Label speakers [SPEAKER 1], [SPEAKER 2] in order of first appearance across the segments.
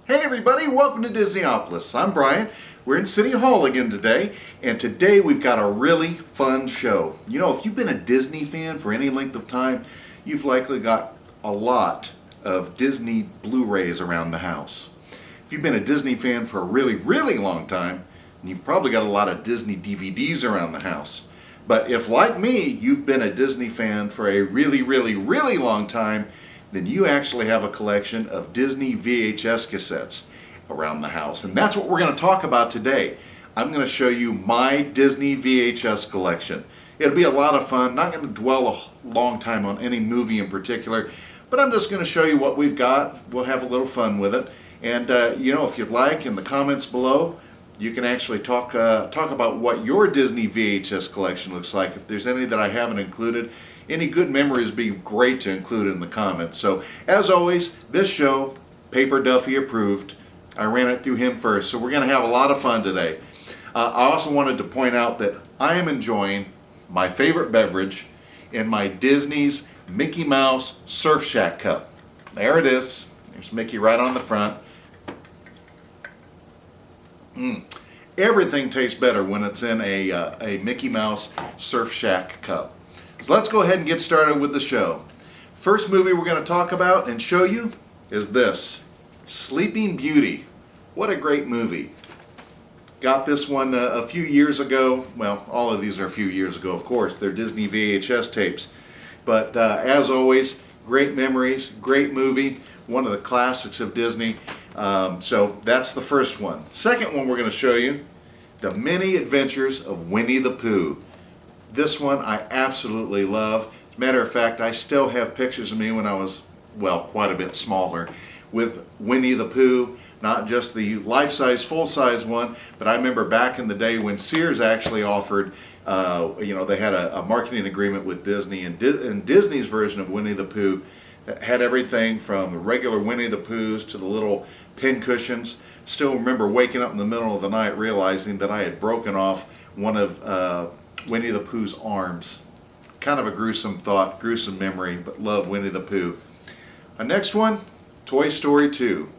[SPEAKER 1] Hey everybody, welcome to Disneyopolis. I'm Bryan. We're in City Hall again today, and today we've got a really fun show. You know, if you've been a Disney fan for any length of time, you've likely got a lot of Disney Blu-rays around the house. If you've been a Disney fan for a really long time, you've probably got a lot of Disney DVDs around the house. But if, like me, you've been a Disney fan for a really long time, then you actually have a collection of Disney VHS cassettes around the house. And that's what we're going to talk about today. I'm going to show you my Disney VHS collection. It'll be a lot of fun. Not going to dwell a long time on any movie in particular, but I'm just going to show you what we've got. We'll have a little fun with it. And you know, if you'd like, in the comments below, you can actually talk about what your Disney VHS collection looks like. If there's any that I haven't included, any good memories would be great to include in the comments. So, as always, this show, Paper Duffy approved. I ran it through him first, so we're going to have a lot of fun today. I also wanted to point out that I am enjoying my favorite beverage in my Disney's Mickey Mouse Surf Shack cup. There it is. There's Mickey right on the front. Everything tastes better when it's in a Mickey Mouse Surf Shack cup. So let's go ahead and get started with the show. First movie we're going to talk about and show you is this, Sleeping Beauty. What a great movie. Got this one a few years ago. Well, all of these are a few years ago, of course. They're Disney VHS tapes. But as always, great memories, great movie, one of the classics of Disney. So that's the first one. Second one we're going to show you, The Many Adventures of Winnie the Pooh. This one I absolutely love. As a matter of fact, I still have pictures of me when I was, well, quite a bit smaller, with Winnie the Pooh, not just the life-size, full-size one, but I remember back in the day when Sears actually offered, you know, they had a marketing agreement with Disney, and Disney's version of Winnie the Pooh had everything from the regular Winnie the Poohs to the little pin cushions. Still remember waking up in the middle of the night realizing that I had broken off one of Winnie the Pooh's arms. Kind of a gruesome thought, gruesome memory, but love Winnie the Pooh. Our next one, Toy Story 2.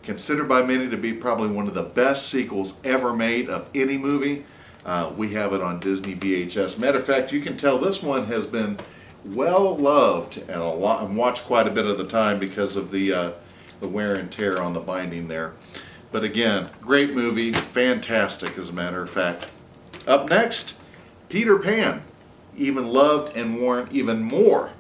[SPEAKER 1] Considered by many to be probably one of the best sequels ever made of any movie. We have it on Disney VHS. Matter of fact, you can tell this one has been well loved and watched quite a bit of the time because of the wear and tear on the binding there. But again, great movie, fantastic as a matter of fact. Up next, Peter Pan, even loved and worn even more.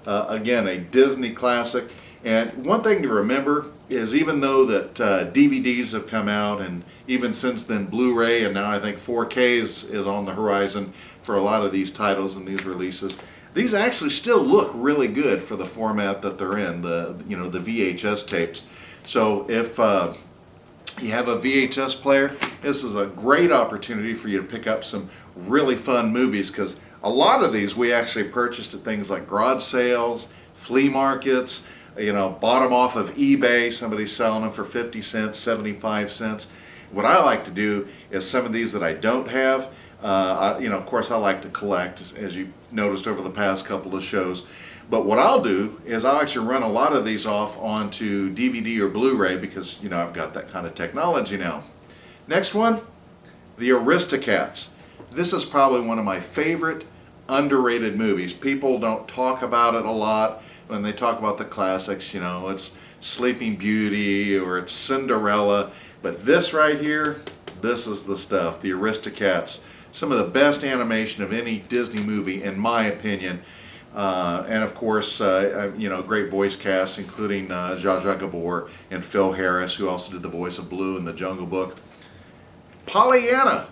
[SPEAKER 1] Again, a Disney classic. And one thing to remember is even though that DVDs have come out, and even since then Blu-ray, and now I think 4K is on the horizon for a lot of these titles and these releases, these actually still look really good for the format that they're in, the VHS tapes. So if you have a VHS player, this is a great opportunity for you to pick up some really fun movies, because a lot of these we actually purchased at things like garage sales, flea markets, you know, bought them off of eBay. Somebody's selling them for 50 cents, 75 cents. What I like to do is some of these that I don't have, of course I like to collect, as you noticed over the past couple of shows. But what I'll do is I'll actually run a lot of these off onto DVD or Blu-ray because, you know, I've got that kind of technology now. Next one, The Aristocats. This is probably one of my favorite underrated movies. People don't talk about it a lot when they talk about the classics. You know, it's Sleeping Beauty or it's Cinderella. But this right here, this is the stuff, The Aristocats. Some of the best animation of any Disney movie, in my opinion. And of course, great voice cast, including Zsa Zsa Gabor and Phil Harris, who also did the voice of Blue in The Jungle Book. Pollyanna.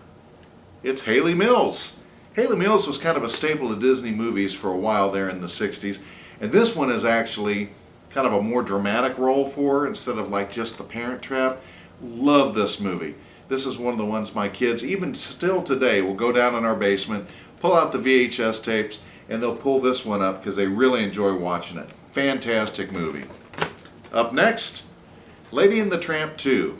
[SPEAKER 1] It's Haley Mills. Haley Mills was kind of a staple of Disney movies for a while there in the 60s. And this one is actually kind of a more dramatic role for her instead of like just the Parent Trap. Love this movie. This is one of the ones my kids, even still today, will go down in our basement, pull out the VHS tapes, and they'll pull this one up because they really enjoy watching it. Fantastic movie. Up next, Lady and the Tramp 2.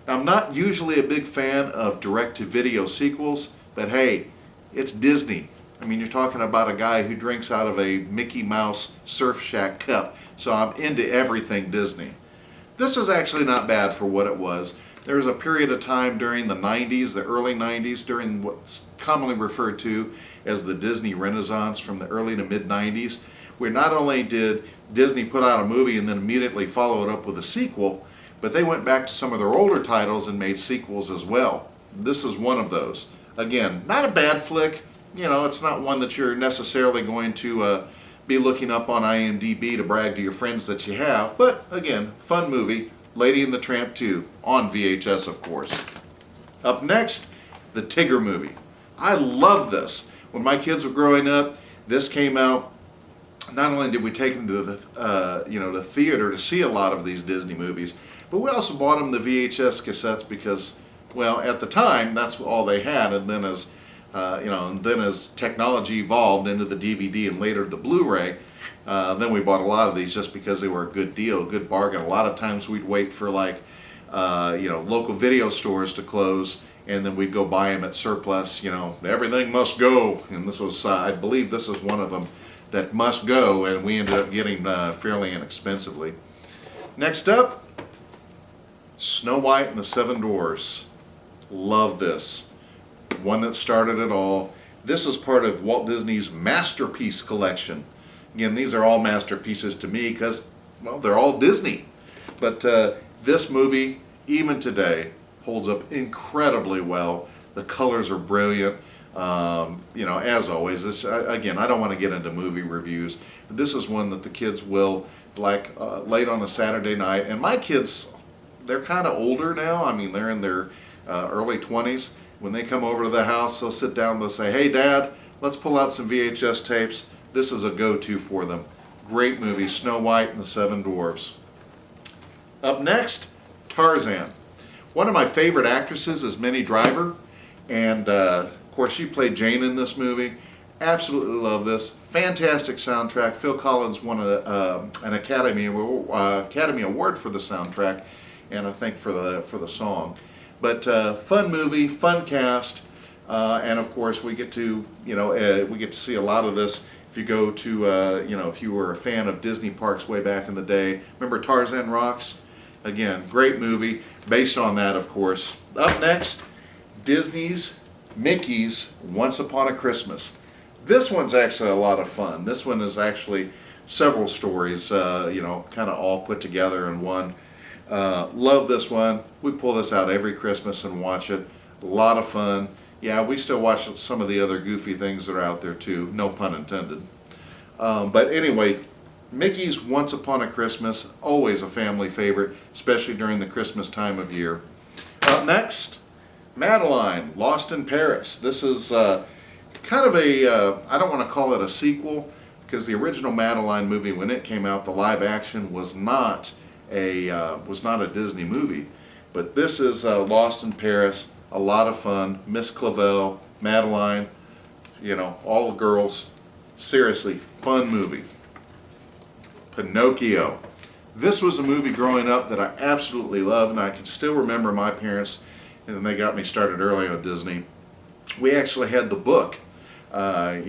[SPEAKER 1] Now, I'm not usually a big fan of direct-to-video sequels, but hey, it's Disney. I mean, you're talking about a guy who drinks out of a Mickey Mouse Surf Shack cup, so I'm into everything Disney. This was actually not bad for what it was. There was a period of time during the 90s, the early 90s, during what's commonly referred to as the Disney Renaissance from the early to mid 90s, where not only did Disney put out a movie and then immediately follow it up with a sequel, but they went back to some of their older titles and made sequels as well. This is one of those. Again, not a bad flick. You know, it's not one that you're necessarily going to be looking up on IMDb to brag to your friends that you have, but again, fun movie. Lady and the Tramp 2, on VHS, of course. Up next, the Tigger movie. I love this. When my kids were growing up, this came out. Not only did we take them to the theater to see a lot of these Disney movies, but we also bought them the VHS cassettes because, well, at the time that's all they had. And then as technology evolved into the DVD and later the Blu-ray, then we bought a lot of these just because they were a good deal, a good bargain. A lot of times we'd wait for local video stores to close, and then we'd go buy them at surplus. Everything must go, and this was, I believe, this is one of them that must go, and we ended up getting fairly inexpensively. Next up, Snow White and the Seven Dwarfs. Love this. One that started it all. This is part of Walt Disney's Masterpiece Collection. Again, these are all masterpieces to me because, well, they're all Disney. But this movie, even today, holds up incredibly well. The colors are brilliant. As always, this again, I don't want to get into movie reviews. But this is one that the kids will like late on a Saturday night. And my kids, they're kind of older now. I mean, they're in their early 20s. When they come over to the house, they'll sit down, they'll say, "Hey, Dad, let's pull out some VHS tapes." This is a go-to for them. Great movie, Snow White and the Seven Dwarfs. Up next, Tarzan. One of my favorite actresses is Minnie Driver, and of course she played Jane in this movie. Absolutely love this. Fantastic soundtrack. Phil Collins won an Academy Award for the soundtrack, and I think for the song. But fun movie, fun cast, and of course we get to see a lot of this. If you go to if you were a fan of Disney parks way back in the day, remember Tarzan Rocks? Again, great movie based on that, of course. Up next, Mickey's Once Upon a Christmas. This one's actually a lot of fun. This one is actually several stories, kind of all put together in one. Love this one. We pull this out every Christmas and watch it. A lot of fun. Yeah, we still watch some of the other goofy things that are out there too. No pun intended. But anyway, Mickey's Once Upon a Christmas, always a family favorite, especially during the Christmas time of year. Up next, Madeline, Lost in Paris. This is kind of I don't want to call it a sequel, because the original Madeline movie, when it came out, the live action was not a Disney movie. But this is Lost in Paris. A lot of fun. Miss Clavel, Madeline, all the girls. Seriously, fun movie. Pinocchio. This was a movie growing up that I absolutely loved, and I can still remember my parents, and they got me started early on Disney. We actually had the book, I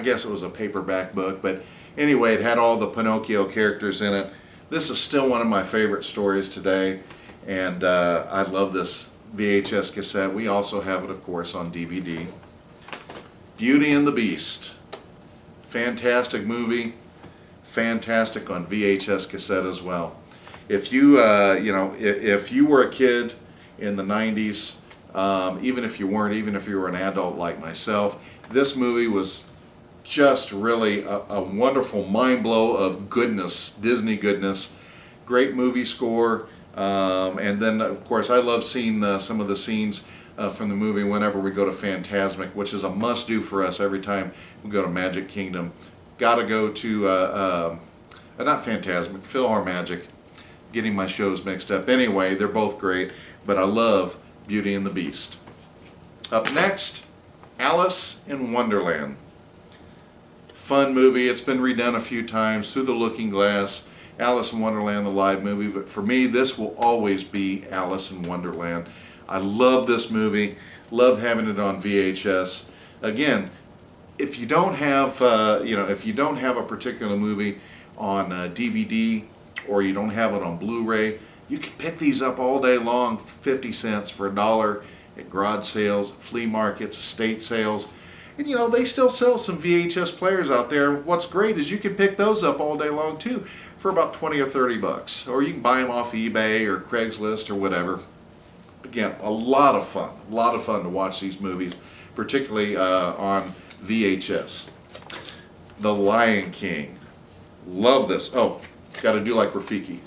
[SPEAKER 1] guess it was a paperback book, but anyway, it had all the Pinocchio characters in it. This is still one of my favorite stories today. And I love this VHS cassette. We also have it, of course, on DVD. Beauty and the Beast. Fantastic movie. Fantastic on VHS cassette as well. If you, if you were a kid in the 90s, even if you weren't, even if you were an adult like myself, this movie was just really a wonderful mind blow of goodness, Disney goodness. Great movie score. And then, of course, I love seeing some of the scenes from the movie whenever we go to Fantasmic, which is a must-do for us every time we go to Magic Kingdom. Gotta go to, not Fantasmic, PhilharMagic. Getting my shows mixed up. Anyway, they're both great, but I love Beauty and the Beast. Up next, Alice in Wonderland. Fun movie. It's been redone a few times, Through the Looking Glass, Alice in Wonderland, the live movie, but for me, this will always be Alice in Wonderland. I love this movie, love having it on VHS. Again, if you don't have, if you don't have a particular movie on DVD, or you don't have it on Blu-ray, you can pick these up all day long, 50 cents for $1 at garage sales, flea markets, estate sales. And you know, they still sell some VHS players out there. What's great is you can pick those up all day long too for about 20 or 30 bucks. Or you can buy them off eBay or Craigslist or whatever. Again, a lot of fun to watch these movies, particularly on VHS. The Lion King. Love this. Oh, got to do like Rafiki.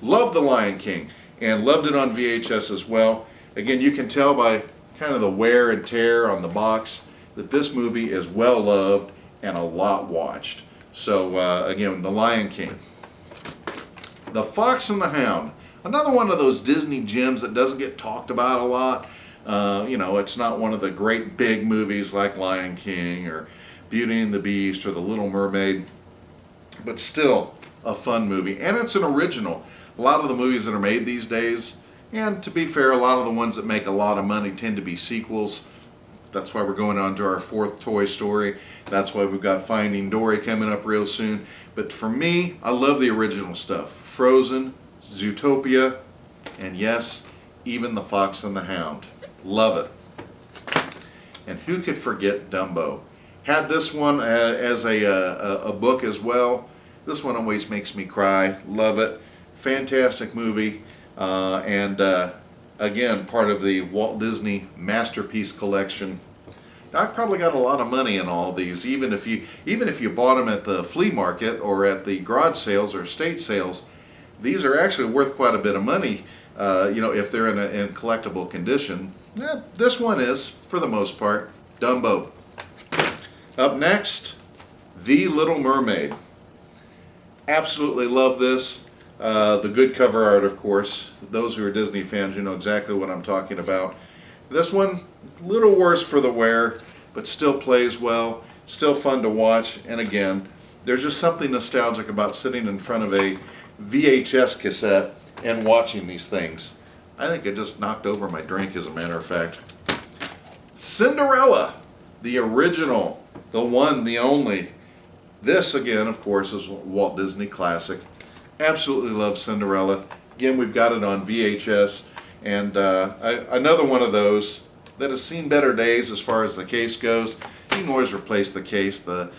[SPEAKER 1] Love The Lion King, and loved it on VHS as well. Again, you can tell by kind of the wear and tear on the box that this movie is well loved and a lot watched. So again, The Lion King. The Fox and the Hound. Another one of those Disney gems that doesn't get talked about a lot. You know, it's not one of the great big movies like Lion King or Beauty and the Beast or The Little Mermaid, but still a fun movie. And it's an original. A lot of the movies that are made these days, and to be fair, a lot of the ones that make a lot of money tend to be sequels. That's why we're going on to our 4th Toy Story. That's why we've got Finding Dory coming up real soon. But for me, I love the original stuff. Frozen, Zootopia, and yes, even The Fox and the Hound. Love it. And who could forget Dumbo? Had this one as a book as well. This one always makes me cry. Love it. Fantastic movie. And again, part of the Walt Disney Masterpiece Collection. Now, I probably got a lot of money in all these, even if you bought them at the flea market or at the garage sales or estate sales. These are actually worth quite a bit of money, you know, if they're in collectible condition. Yeah, this one is, for the most part. Dumbo. Up next, The Little Mermaid. Absolutely love this. The good cover art, of course. Those who are Disney fans, you know exactly what I'm talking about. This one, a little worse for the wear, but still plays well, still fun to watch. And again, there's just something nostalgic about sitting in front of a VHS cassette and watching these things. I think it just knocked over my drink, as a matter of fact. Cinderella, the original, the one, the only. This, again, of course, is a Walt Disney classic. Absolutely love Cinderella. Again, we've got it on VHS, and another one of those that has seen better days as far as the case goes. You can always replace the case, the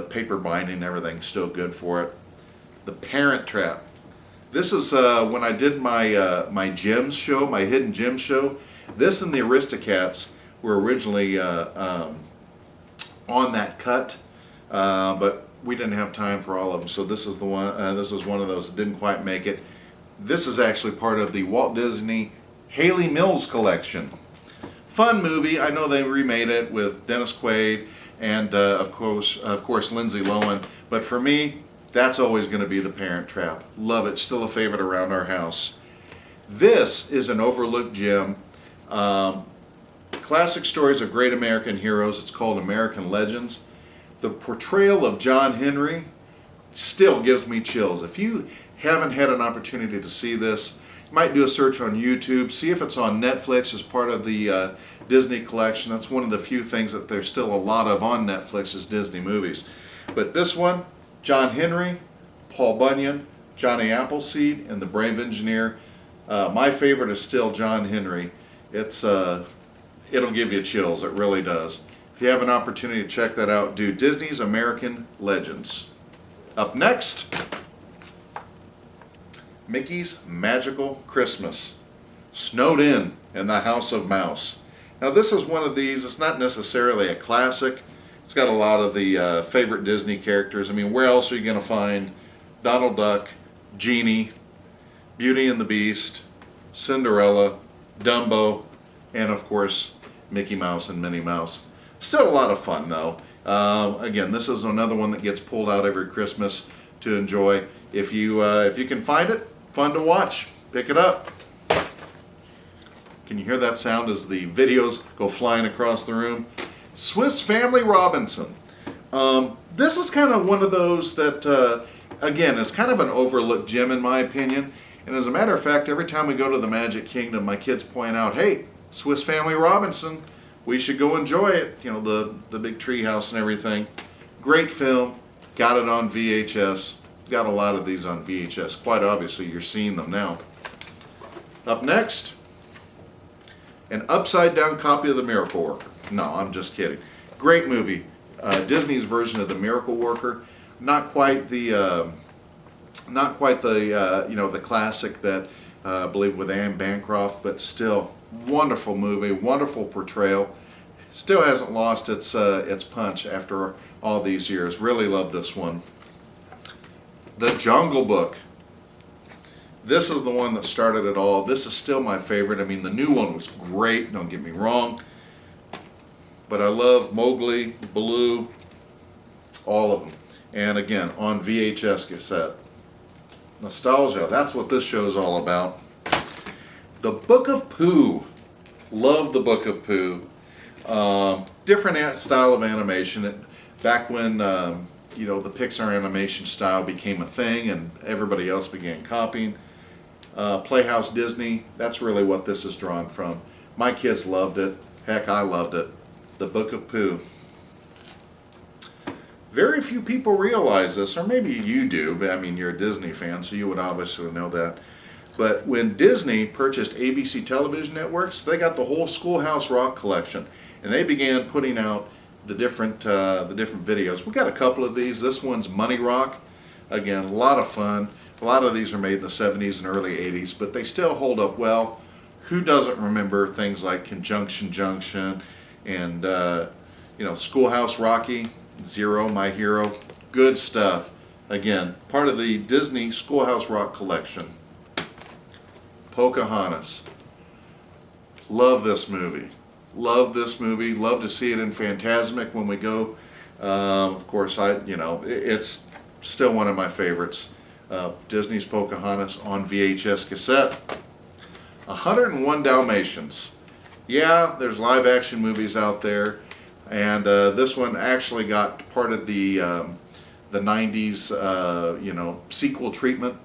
[SPEAKER 1] paper binding, everything's still good for it. The Parent Trap. This is when I did my gems show, my hidden gems show. This and the Aristocats were originally on that cut, but we didn't have time for all of them, so this is the one. This is one of those that didn't quite make it. This is actually part of the Walt Disney Haley Mills collection. Fun movie. I know they remade it with Dennis Quaid and of course Lindsay Lohan, but for me, that's always going to be The Parent Trap. Love it. Still a favorite around our house. This is an overlooked gem. Classic stories of great American heroes. It's called American Legends. The portrayal of John Henry still gives me chills. If you haven't had an opportunity to see this, you might do a search on YouTube, see if it's on Netflix as part of the Disney collection. That's one of the few things that there's still a lot of on Netflix is Disney movies. But this one, John Henry, Paul Bunyan, Johnny Appleseed, and the Brave Engineer. My favorite is still John Henry. It'll give you chills, it really does. If you have an opportunity to check that out, do Disney's American Legends. Up next, Mickey's Magical Christmas. Snowed in the House of Mouse. Now this is one of these, it's not necessarily a classic. It's got a lot of the favorite Disney characters. I mean, where else are you going to find Donald Duck, Genie, Beauty and the Beast, Cinderella, Dumbo, and of course, Mickey Mouse and Minnie Mouse. Still a lot of fun though. Again, this is another one that gets pulled out every Christmas to enjoy. If you can find it, fun to watch. Pick it up. Can you hear that sound as the videos go flying across the room? Swiss Family Robinson. This is kind of one of those that, again, is kind of an overlooked gem in my opinion. And as a matter of fact, every time we go to the Magic Kingdom, my kids point out, hey, Swiss Family Robinson, we should go enjoy it. You know, the big tree house and everything. Great film. Got it on VHS. got a lot of these on VHS. Quite obviously, you're seeing them now. Up next, an upside-down copy of The Miracle Worker. No, I'm just kidding. Great movie. Disney's version of The Miracle Worker. Not quite the the classic that I believe with Anne Bancroft, but still wonderful movie, wonderful portrayal. Still hasn't lost its punch after all these years. Really love this one. The Jungle Book. This is the one that started it all. This is still my favorite. I mean, the new one was great, don't get me wrong. But I love Mowgli, Baloo, all of them. And again, on VHS cassette. Nostalgia, that's what this show's all about. The Book of Pooh. Love the Book of Pooh. Different style of animation. Back when the Pixar animation style became a thing and everybody else began copying. Playhouse Disney, that's really what this is drawn from. My kids loved it. Heck, I loved it. The Book of Pooh. Very few people realize this, or maybe you do, but I mean, you're a Disney fan, so you would obviously know that. But when Disney purchased ABC television networks, they got the whole Schoolhouse Rock collection, and they began putting out the different videos. We got a couple of these. This one's Money Rock. Again, a lot of fun. A lot of these are made in the 70s and early 80s, but they still hold up well. Who doesn't remember things like Conjunction Junction and Schoolhouse Rocky, Zero, My Hero? Good stuff. Again, part of the Disney Schoolhouse Rock collection. Pocahontas. Love this movie. Love this movie. Love to see it in Fantasmic when we go. Of course, it's still one of my favorites. Disney's Pocahontas on VHS cassette. 101 Dalmatians. Yeah, there's live action movies out there, and this one actually got part of the 90s sequel treatment.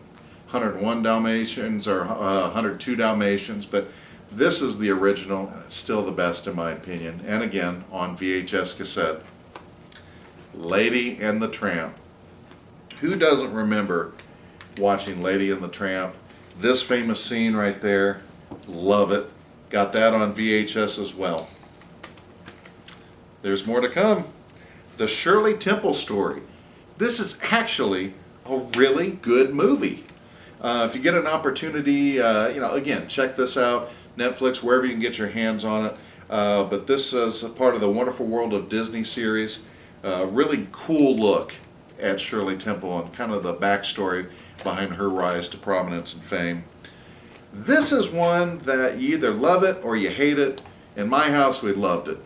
[SPEAKER 1] 101 Dalmatians or 102 Dalmatians, but this is the original, and it's still the best in my opinion. And again, on VHS cassette. Lady and the Tramp. Who doesn't remember watching Lady and the Tramp? This famous scene right there. Love it. Got that on VHS as well. There's more to come. The Shirley Temple Story. This is actually a really good movie. If you get an opportunity, again, check this out. Netflix, wherever you can get your hands on it. But this is a part of the Wonderful World of Disney series. Really cool look at Shirley Temple and kind of the backstory behind her rise to prominence and fame. This is one that you either love it or you hate it. In my house, we loved it.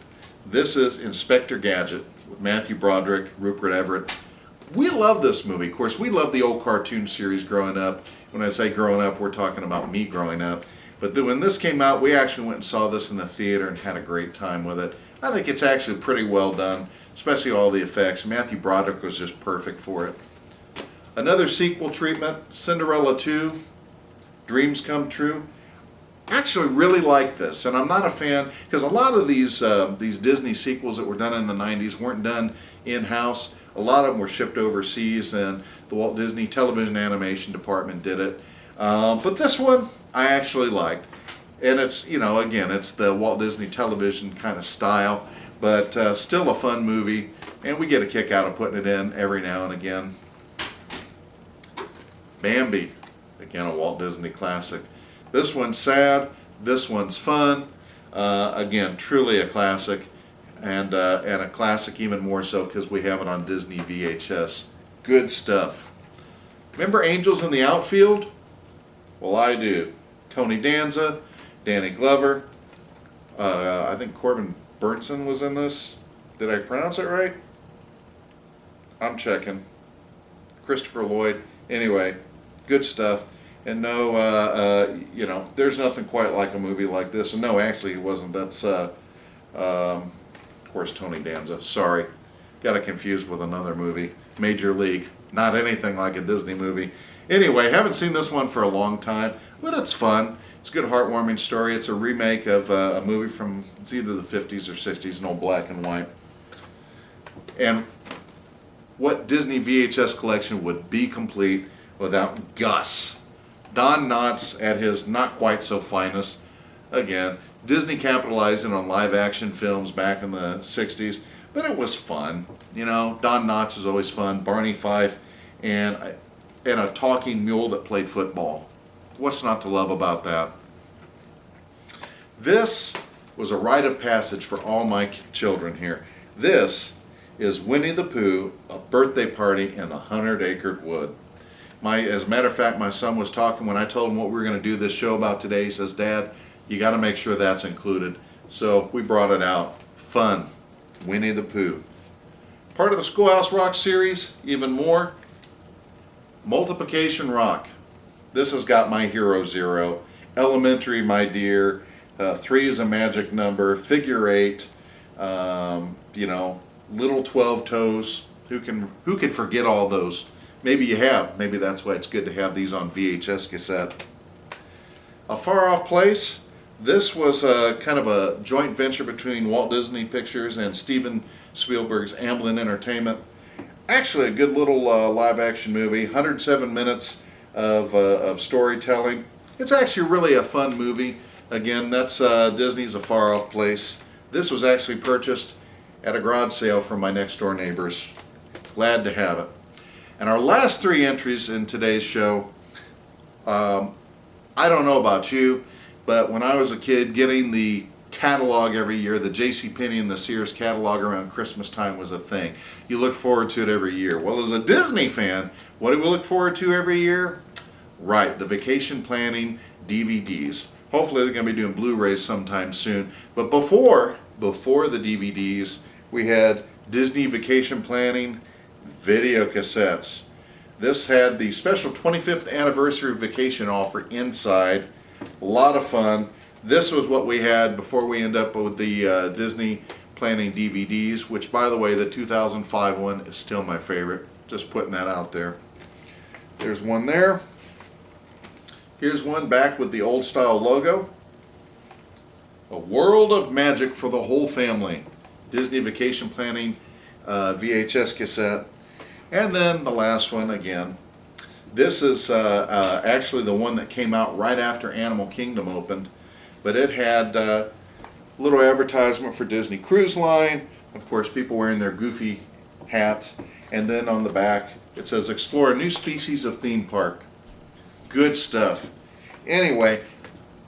[SPEAKER 1] This is Inspector Gadget with Matthew Broderick, Rupert Everett. We love this movie. Of course, we love the old cartoon series growing up. When I say growing up, we're talking about me growing up. But when this came out, we actually went and saw this in the theater and had a great time with it. I think it's actually pretty well done, especially all the effects. Matthew Broderick was just perfect for it. Another sequel treatment, Cinderella 2, Dreams Come True. I actually really like this, and I'm not a fan, because a lot of these Disney sequels that were done in the 90s weren't done in-house. A lot of them were shipped overseas, and the Walt Disney Television Animation Department did it. But this one, I actually liked. And it's, again, it's the Walt Disney Television kind of style, but still a fun movie, and we get a kick out of putting it in every now and again. Bambi, again, a Walt Disney classic. This one's sad, this one's fun. Again, truly a classic, and a classic even more so because we have it on Disney VHS. Good stuff. Remember Angels in the Outfield? Well, I do. Tony Danza, Danny Glover, I think Corbin Burnson was in this. Did I pronounce it right? I'm checking. Christopher Lloyd. Anyway, good stuff. And no, there's nothing quite like a movie like this. And no, actually it wasn't. That's, of course, Tony Danza. Sorry. Got it confused with another movie. Major League. Not anything like a Disney movie. Anyway, haven't seen this one for a long time, but it's fun. It's a good, heartwarming story. It's a remake of a movie from, it's either the 50s or 60s, an old black and white. And what Disney VHS collection would be complete without Gus. Don Knotts at his not quite so finest. Again, Disney capitalizing on live action films back in the 60s, but it was fun. You know, Don Knotts was always fun. Barney Fife and a talking mule that played football. What's not to love about that? This was a rite of passage for all my children here. This is Winnie the Pooh, A Birthday Party in a 100-Acre Wood. As a matter of fact, my son was talking when I told him what we were going to do this show about today. He says, "Dad, you got to make sure that's included." So we brought it out. Fun. Winnie the Pooh. Part of the Schoolhouse Rock series, even more. Multiplication Rock. This has got My Hero Zero, Elementary, My Dear, 3 is a Magic Number, Figure 8, you know, Little 12 Toes. Who can forget all those? Maybe you have. Maybe that's why it's good to have these on VHS cassette. A Far Off Place. This was kind of a joint venture between Walt Disney Pictures and Steven Spielberg's Amblin Entertainment. Actually a good little live action movie, 107 minutes of storytelling. It's actually really a fun movie. Again, that's Disney's A Far Off Place. This was actually purchased at a garage sale from my next door neighbors. Glad to have it. And our last 3 entries in today's show, I don't know about you, but when I was a kid, getting the catalog every year, the JCPenney and the Sears catalog around Christmas time was a thing. You look forward to it every year. Well, as a Disney fan, what do we look forward to every year? Right, the vacation planning DVDs. Hopefully they're going to be doing Blu-rays sometime soon. But before the DVDs, we had Disney Vacation Planning video cassettes. This had the special 25th anniversary vacation offer inside. A lot of fun. This was what we had before we end up with the Disney Planning DVDs, which, by the way, the 2005 one is still my favorite. Just putting that out there. There's one there. Here's one back with the old style logo. A World of Magic for the Whole Family. Disney Vacation Planning VHS cassette. And then the last one again. This is actually the one that came out right after Animal Kingdom opened. But it had a little advertisement for Disney Cruise Line. Of course, people wearing their goofy hats. And then on the back, it says, "Explore a new species of theme park." Good stuff. Anyway,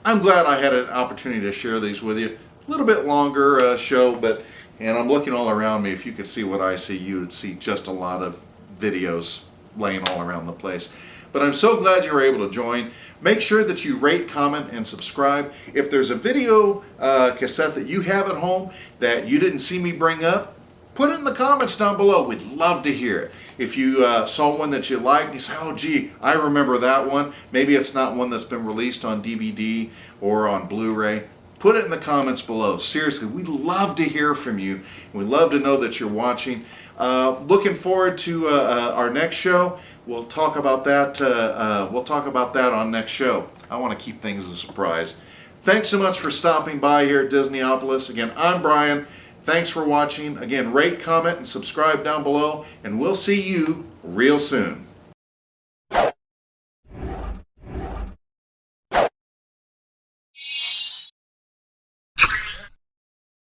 [SPEAKER 1] I'm glad I had an opportunity to share these with you. A little bit longer show, and I'm looking all around me. If you could see what I see, you would see just a lot of videos laying all around the place. But I'm so glad you were able to join. Make sure that you rate, comment, and subscribe. If there's a video cassette that you have at home that you didn't see me bring up, put it in the comments down below. We'd love to hear it. If you saw one that you liked, you say, "Oh gee, I remember that one." Maybe it's not one that's been released on DVD or on Blu-ray. Put it in the comments below. Seriously, we'd love to hear from you. We'd love to know that you're watching. Looking forward to our next show. We'll talk about that. On next show. I want to keep things a surprise. Thanks so much for stopping by here at Disneyopolis. Again, I'm Brian. Thanks for watching. Again, rate, comment, and subscribe down below, and we'll see you real soon.